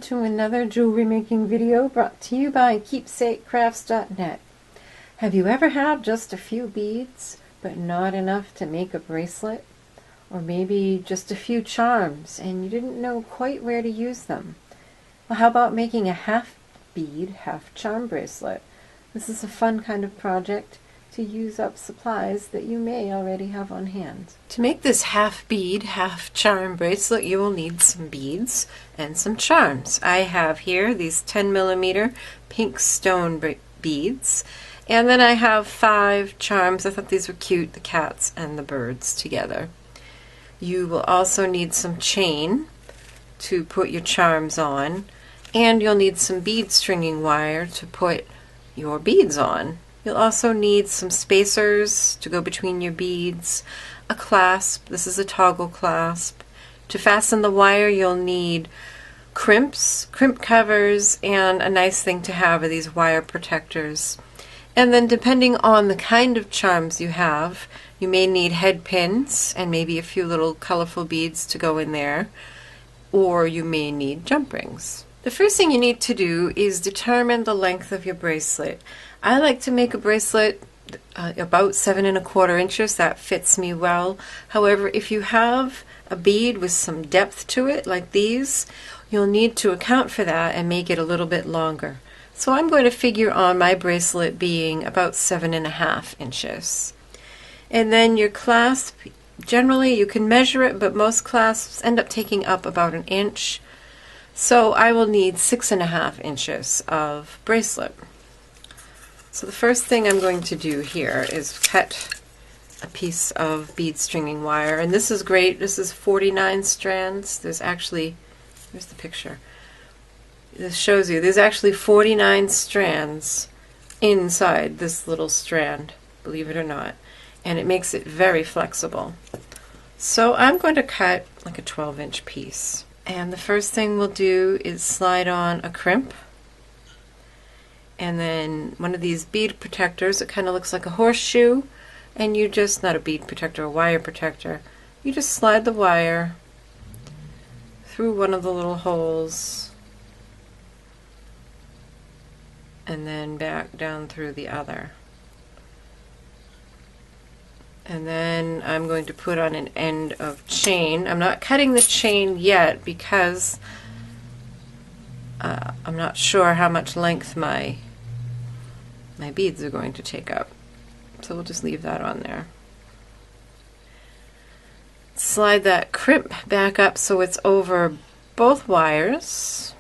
to another jewelry making video brought to you by keepsakecrafts.net. Have you ever had just a few beads but not enough to make a bracelet? Or maybe just a few charms and you didn't know quite where to use them? Well, how about making a half bead, half charm bracelet? This is a fun kind of project to use up supplies that you may already have on hand. To make this half bead, half charm bracelet, you will need some beads and some charms. I have here these 10mm pink stone beads, and then I have 5 charms. I thought these were cute, the cats and the birds together. You will also need some chain to put your charms on, and you'll need some bead stringing wire to put your beads on. You'll also need some spacers to go between your beads, a clasp, this is a toggle clasp. To fasten the wire you'll need crimp covers, and a nice thing to have are these wire protectors. And then depending on the kind of charms you have, you may need head pins and maybe a few little colorful beads to go in there, or you may need jump rings. The first thing you need to do is determine the length of your bracelet. I like to make a bracelet about 7 1/4 inches. That fits me well. However, if you have a bead with some depth to it, like these, you'll need to account for that and make it a little bit longer. So I'm going to figure on my bracelet being about 7 1/2 inches. And then your clasp, generally you can measure it, but most clasps end up taking up about 1 inch. So I will need 6 1/2 inches of bracelet. So the first thing I'm going to do here is cut a piece of bead stringing wire, and this is great. This is 49 strands. There's actually, here's the picture. This shows you there's actually 49 strands inside this little strand, believe it or not, and it makes it very flexible. So I'm going to cut like a 12-inch piece, and the first thing we'll do is slide on a crimp. And then one of these bead protectors. It kind of looks like a horseshoe, and you just, not a bead protector, a wire protector, you just slide the wire through one of the little holes and then back down through the other. And then I'm going to put on an end of chain. I'm not cutting the chain yet because I'm not sure how much length my beads are going to take up. So we'll just leave that on there. Slide that crimp back up so it's over both wires.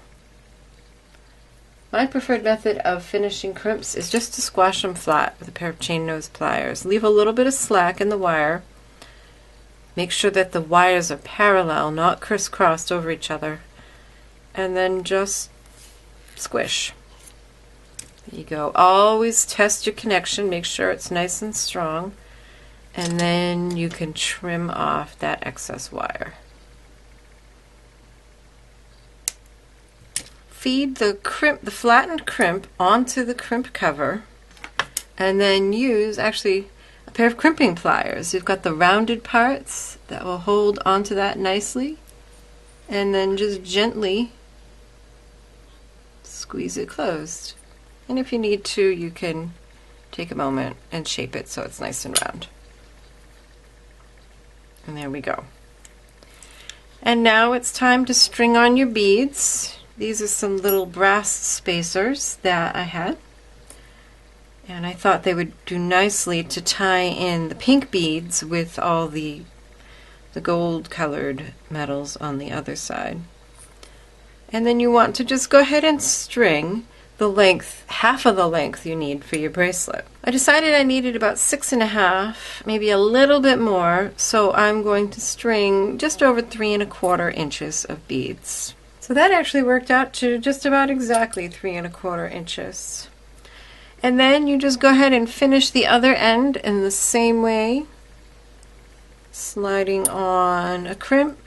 My preferred method of finishing crimps is just to squash them flat with a pair of chain nose pliers. Leave a little bit of slack in the wire. Make sure that the wires are parallel, not crisscrossed over each other. And then just squish. There you go. Always test your connection, make sure it's nice and strong, and then you can trim off that excess wire. Feed the flattened crimp onto the crimp cover, and then use actually a pair of crimping pliers. You've got the rounded parts that will hold onto that nicely, and then just gently squeeze it closed. And if you need to, you can take a moment and shape it so it's nice and round. And there we go. And now it's time to string on your beads. These are some little brass spacers that I had, and I thought they would do nicely to tie in the pink beads with all the gold colored metals on the other side. And then you want to just go ahead and string the length, half of the length you need for your bracelet. I decided I needed about 6 1/2, maybe a little bit more, so I'm going to string just over 3 1/4 inches of beads. So that actually worked out to just about exactly 3 1/4 inches. And then you just go ahead and finish the other end in the same way, sliding on a crimp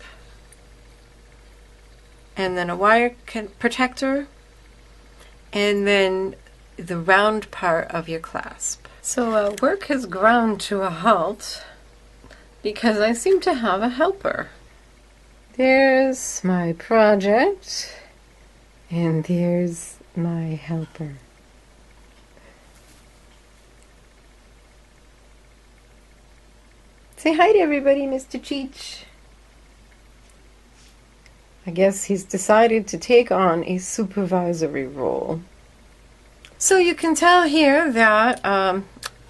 and then a wire protector, and then the round part of your clasp. So work has ground to a halt because I seem to have a helper. There's my project. And there's my helper. Say hi to everybody, Mr. Cheech. I guess he's decided to take on a supervisory role. So you can tell here that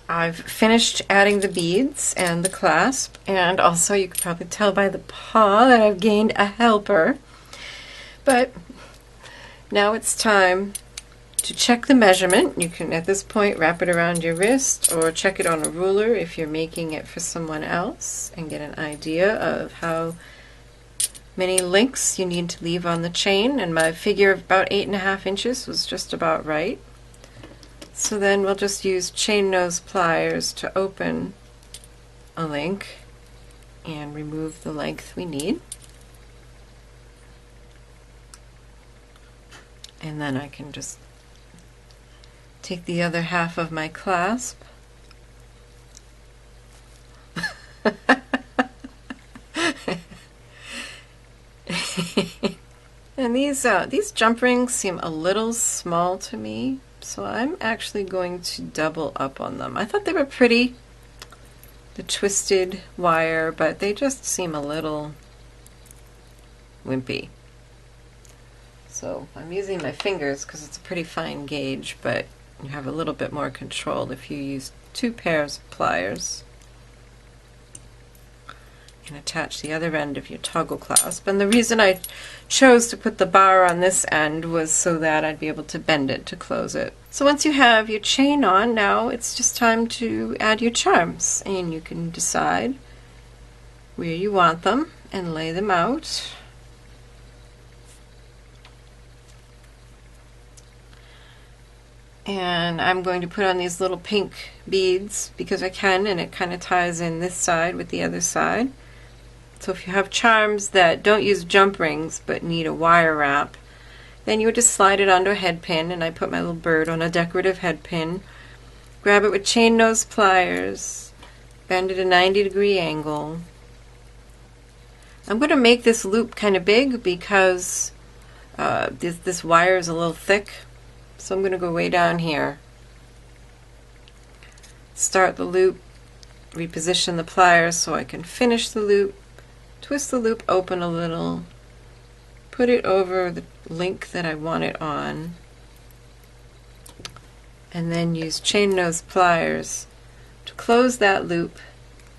I've finished adding the beads and the clasp, and also you can probably tell by the paw that I've gained a helper. But now it's time to check the measurement. You can at this point wrap it around your wrist or check it on a ruler if you're making it for someone else and get an idea of how many links you need to leave on the chain, and my figure of about 8.5 inches was just about right. So then we'll just use chain nose pliers to open a link and remove the length we need. And then I can just take the other half of my clasp and these jump rings seem a little small to me, so I'm actually going to double up on them. I thought they were pretty, the twisted wire, but they just seem a little wimpy. So I'm using my fingers because it's a pretty fine gauge, but you have a little bit more control if you use 2 pairs of pliers and attach the other end of your toggle clasp. And the reason I chose to put the bar on this end was so that I'd be able to bend it to close it. So once you have your chain on, now it's just time to add your charms, and you can decide where you want them and lay them out. And I'm going to put on these little pink beads because I can, and it kind of ties in this side with the other side. So if you have charms that don't use jump rings but need a wire wrap, then you would just slide it onto a head pin, and I put my little bird on a decorative head pin. Grab it with chain nose pliers, bend it a 90-degree angle. I'm going to make this loop kind of big because this wire is a little thick. So I'm going to go way down here, start the loop, reposition the pliers so I can finish the loop, twist the loop open a little, put it over the link that I want it on, and then use chain nose pliers to close that loop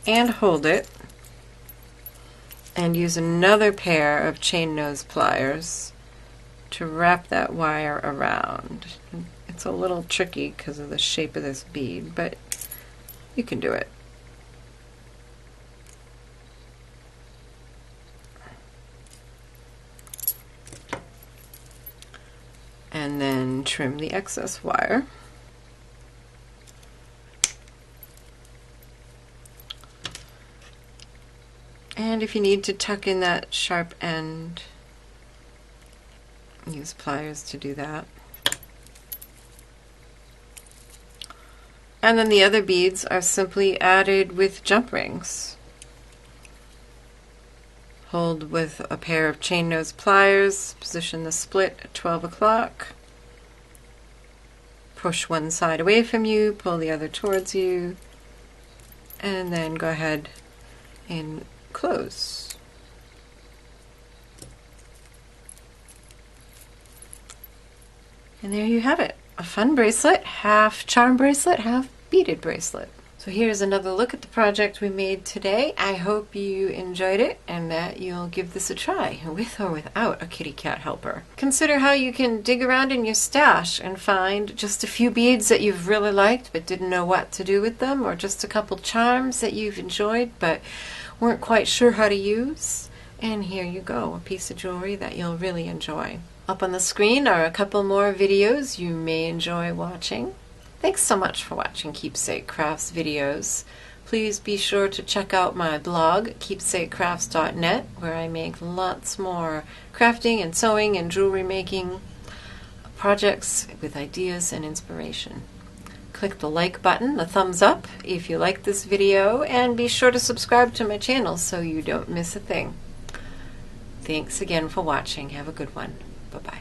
and hold it, and use another pair of chain nose pliers to wrap that wire around. It's a little tricky because of the shape of this bead, but you can do it. And then trim the excess wire. And if you need to tuck in that sharp end, use pliers to do that. And then the other beads are simply added with jump rings. Hold with a pair of chain nose pliers, position the split at 12 o'clock, push one side away from you, pull the other towards you, and then go ahead and close. And there you have it, a fun bracelet, half charm bracelet, half beaded bracelet. So here's another look at the project we made today. I hope you enjoyed it and that you'll give this a try, with or without a kitty cat helper. Consider how you can dig around in your stash and find just a few beads that you've really liked but didn't know what to do with them, or just a couple charms that you've enjoyed but weren't quite sure how to use. And here you go, a piece of jewelry that you'll really enjoy. Up on the screen are a couple more videos you may enjoy watching. Thanks so much for watching Keepsake Crafts videos. Please be sure to check out my blog, keepsakecrafts.net, where I make lots more crafting and sewing and jewelry making projects with ideas and inspiration. Click the like button, the thumbs up, if you like this video, and be sure to subscribe to my channel so you don't miss a thing. Thanks again for watching. Have a good one. Bye-bye.